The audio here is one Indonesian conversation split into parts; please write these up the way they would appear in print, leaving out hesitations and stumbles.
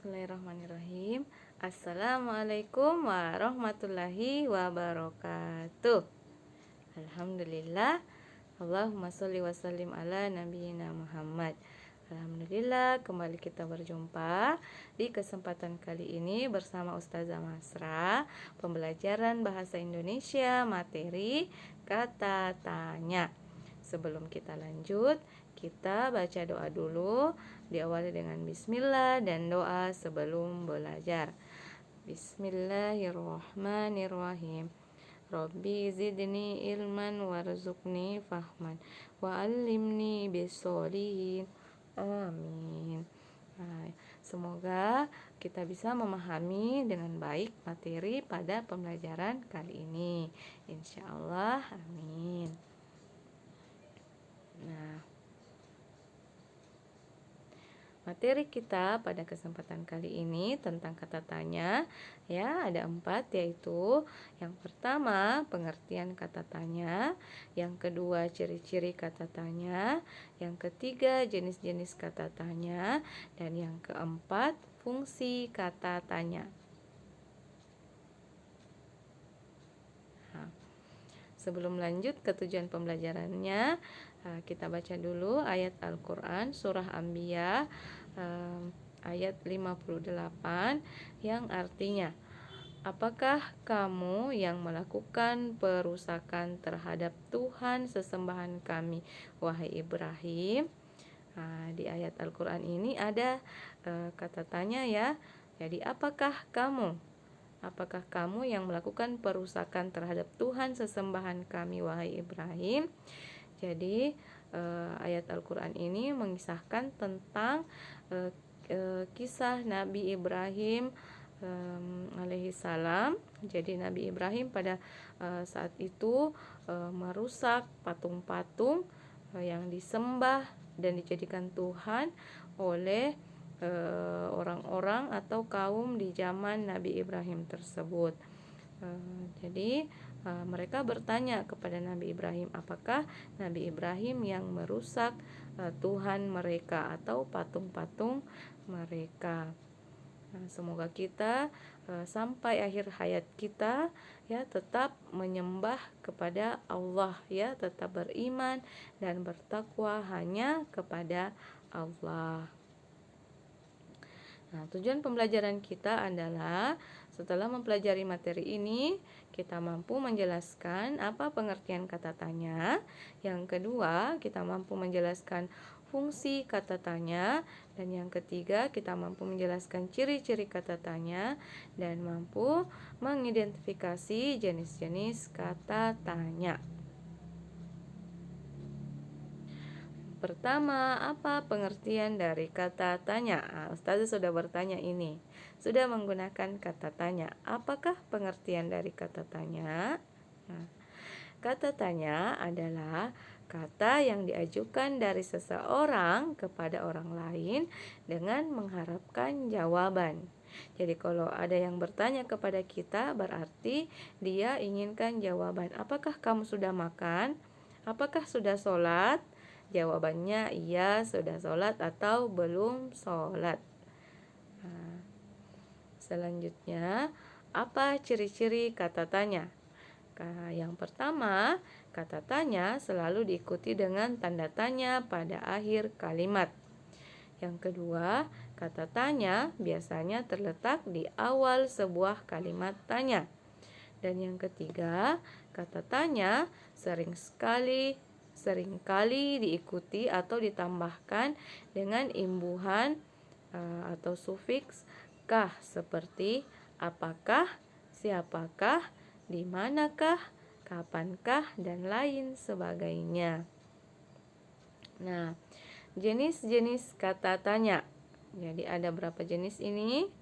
Bismillahirrahmanirrahim. Assalamualaikum warahmatullahi wabarakatuh. Alhamdulillah. Allahumma sholli wa sallim ala nabiyyina Muhammad. Alhamdulillah, kembali kita berjumpa di kesempatan kali ini bersama Ustazah Masra, pembelajaran bahasa Indonesia materi kata tanya. Sebelum kita lanjut, kita baca doa dulu, diawali dengan bismillah dan doa sebelum belajar. Bismillahirrahmanirrahim. Rabbi zidni ilman warzuqni fahman wa'allimni bisolihin. Amin. Nah, semoga kita bisa memahami dengan baik materi pada pembelajaran kali ini. Insya Allah, amin. Nah, materi kita pada kesempatan kali ini tentang kata tanya, ya, ada 4, yaitu yang pertama pengertian kata tanya, yang kedua ciri-ciri kata tanya, yang ketiga jenis-jenis kata tanya, dan yang keempat fungsi kata tanya. Nah, sebelum lanjut ke tujuan pembelajarannya, kita baca dulu ayat Al-Quran surah Anbiya ayat 58 yang artinya, apakah kamu yang melakukan perusakan terhadap Tuhan sesembahan kami, wahai Ibrahim? Di ayat Al-Quran ini ada kata tanya, ya. Jadi apakah kamu yang melakukan perusakan terhadap Tuhan sesembahan kami, wahai Ibrahim? Jadi ayat Al-Quran ini mengisahkan tentang kisah Nabi Ibrahim alaihi salam. Jadi Nabi Ibrahim pada saat itu merusak patung-patung yang disembah dan dijadikan Tuhan oleh orang-orang atau kaum di zaman Nabi Ibrahim tersebut. Jadi mereka bertanya kepada Nabi Ibrahim, apakah Nabi Ibrahim yang merusak Tuhan mereka atau patung-patung mereka. Semoga kita sampai akhir hayat kita, ya, tetap menyembah kepada Allah, ya, tetap beriman dan bertakwa hanya kepada Allah. Nah, tujuan pembelajaran kita adalah setelah mempelajari materi ini, kita mampu menjelaskan apa pengertian kata tanya. Yang kedua, kita mampu menjelaskan fungsi kata tanya. Dan yang ketiga, kita mampu menjelaskan ciri-ciri kata tanya dan mampu mengidentifikasi jenis-jenis kata tanya. Pertama, apa pengertian dari kata tanya? Ustazah sudah bertanya ini. Sudah menggunakan kata tanya. Apakah pengertian dari kata tanya? Kata tanya adalah kata yang diajukan dari seseorang kepada orang lain dengan mengharapkan jawaban. Jadi kalau ada yang bertanya kepada kita, berarti dia inginkan jawaban. Apakah kamu sudah makan? Apakah sudah sholat? Jawabannya iya, sudah sholat atau belum sholat. Selanjutnya, apa ciri-ciri kata tanya? Yang pertama, kata tanya selalu diikuti dengan tanda tanya pada akhir kalimat. Yang kedua, kata tanya biasanya terletak di awal sebuah kalimat tanya. Dan yang ketiga, kata tanya seringkali diikuti atau ditambahkan dengan imbuhan atau sufiks kah, seperti apakah, siapakah, di manakah, kapankah, dan lain sebagainya. Nah, jenis-jenis kata tanya. Jadi ada berapa jenis ini?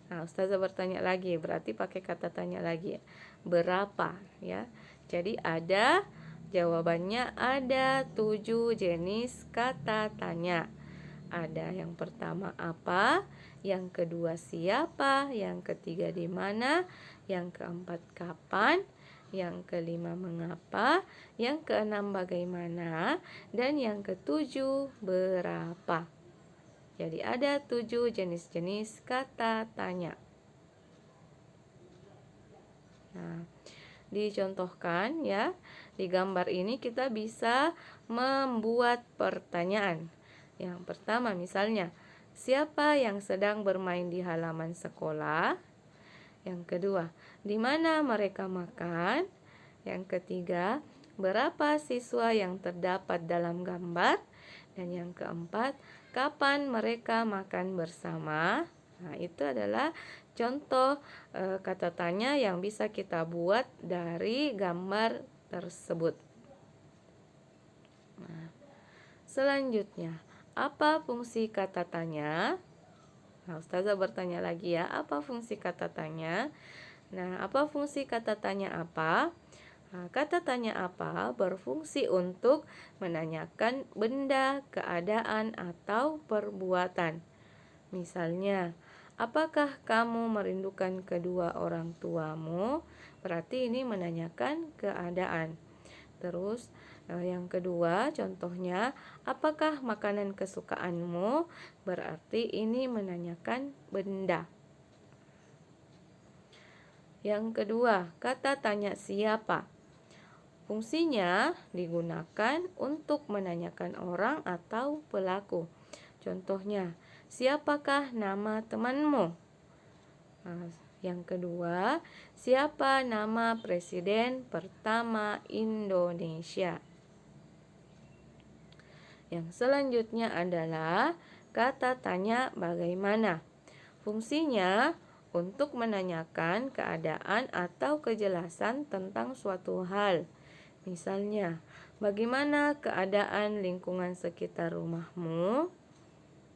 Nah, Ustazah bertanya lagi, berarti pakai kata tanya lagi. Berapa, ya? Jadi jawabannya ada 7 jenis kata tanya. Ada yang pertama apa, yang kedua siapa, yang ketiga di mana, yang keempat kapan, yang kelima mengapa, yang keenam bagaimana, dan yang ketujuh berapa. Jadi ada 7 jenis-jenis kata tanya. Nah, dicontohkan ya. Di gambar ini kita bisa membuat pertanyaan. Yang pertama misalnya, siapa yang sedang bermain di halaman sekolah? Yang kedua, di mana mereka makan? Yang ketiga, berapa siswa yang terdapat dalam gambar? Dan yang keempat, kapan mereka makan bersama? Nah, itu adalah contoh kata tanya yang bisa kita buat dari gambar tersebut. Nah, selanjutnya, apa fungsi kata tanya? Nah, Ustazah bertanya lagi ya, apa fungsi kata tanya? Nah, apa fungsi kata tanya apa? Nah, kata tanya apa berfungsi untuk menanyakan benda, keadaan, atau perbuatan. Misalnya, apakah kamu merindukan kedua orang tuamu? Berarti ini menanyakan keadaan. Terus yang kedua contohnya, apakah makanan kesukaanmu? Berarti ini menanyakan benda. Yang kedua, kata tanya siapa. Fungsinya digunakan untuk menanyakan orang atau pelaku. Contohnya, siapakah nama temanmu? Nah, yang kedua, siapa nama presiden pertama Indonesia? Yang selanjutnya adalah kata tanya bagaimana. Fungsinya untuk menanyakan keadaan atau kejelasan tentang suatu hal. Misalnya, bagaimana keadaan lingkungan sekitar rumahmu?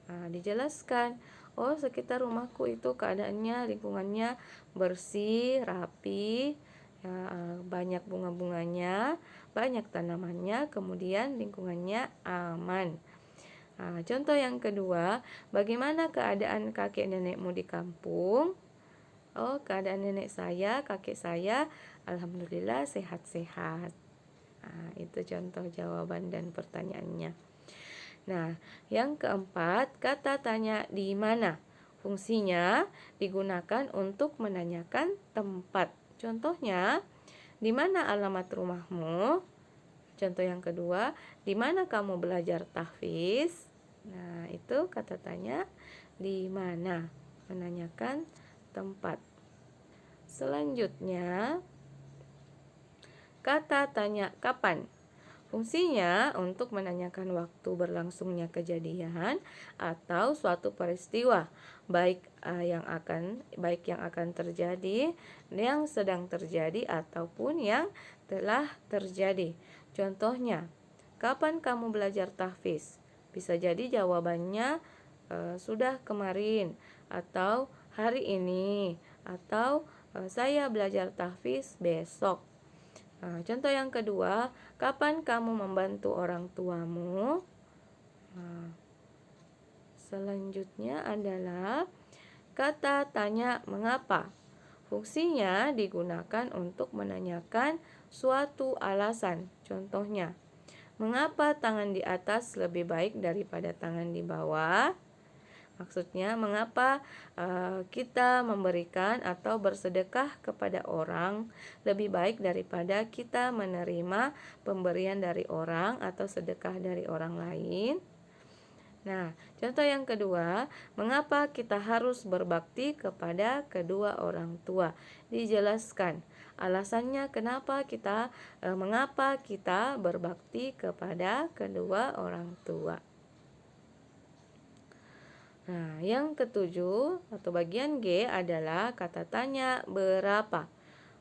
Nah, dijelaskan, oh sekitar rumahku itu keadaannya, lingkungannya bersih, rapi, ya, banyak bunga-bunganya, banyak tanamannya, kemudian lingkungannya aman. Nah, contoh yang kedua, bagaimana keadaan kakek nenekmu di kampung? Oh, keadaan nenek saya, kakek saya, alhamdulillah sehat-sehat. Nah, itu contoh jawaban dan pertanyaannya. Nah, yang keempat, kata tanya di mana. Fungsinya digunakan untuk menanyakan tempat. Contohnya, di mana alamat rumahmu? Contoh yang kedua, di mana kamu belajar tahfiz? Nah, itu kata tanya di mana, menanyakan tempat. Selanjutnya, kata tanya kapan. Fungsinya untuk menanyakan waktu berlangsungnya kejadian atau suatu peristiwa, baik yang akan terjadi, yang sedang terjadi ataupun yang telah terjadi. Contohnya, kapan kamu belajar tahfiz? Bisa jadi jawabannya sudah kemarin, atau hari ini, atau saya belajar tahfiz besok. Nah, contoh yang kedua, kapan kamu membantu orang tuamu? Nah, selanjutnya adalah kata tanya mengapa. Fungsinya digunakan untuk menanyakan suatu alasan. Contohnya, mengapa tangan di atas lebih baik daripada tangan di bawah? Maksudnya, mengapa kita memberikan atau bersedekah kepada orang lebih baik daripada kita menerima pemberian dari orang atau sedekah dari orang lain? Nah, contoh yang kedua, mengapa kita harus berbakti kepada kedua orang tua? Dijelaskan alasannya mengapa kita berbakti kepada kedua orang tua. Nah, yang ketujuh atau bagian G adalah kata tanya berapa.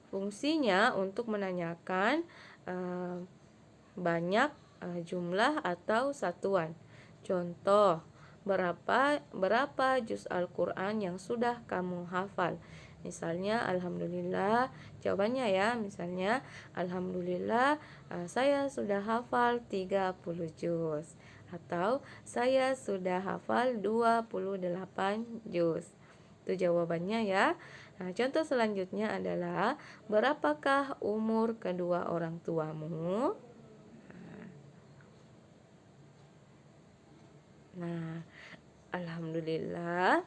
Fungsinya untuk menanyakan banyak jumlah atau satuan. Contoh, berapa juz Al-Quran yang sudah kamu hafal? Misalnya, alhamdulillah, jawabannya ya, misalnya, alhamdulillah, saya sudah hafal 30 juz. Atau, saya sudah hafal 28 juz. Itu jawabannya ya. Nah, contoh selanjutnya adalah, berapakah umur kedua orang tuamu? Nah, Alhamdulillah.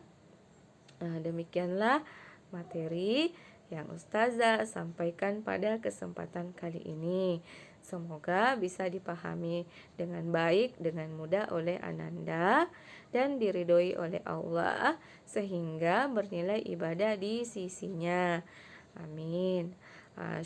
Nah, demikianlah materi yang Ustazah sampaikan pada kesempatan kali ini. Semoga bisa dipahami dengan baik, dengan mudah oleh Ananda dan diridhoi oleh Allah sehingga bernilai ibadah di sisinya. Amin.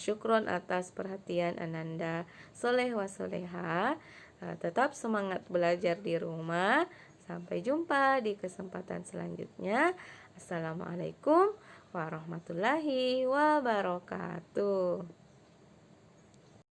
Syukron atas perhatian Ananda soleh wa soleha. Tetap semangat belajar di rumah. Sampai jumpa di kesempatan selanjutnya. Assalamualaikum warahmatullahi wabarakatuh.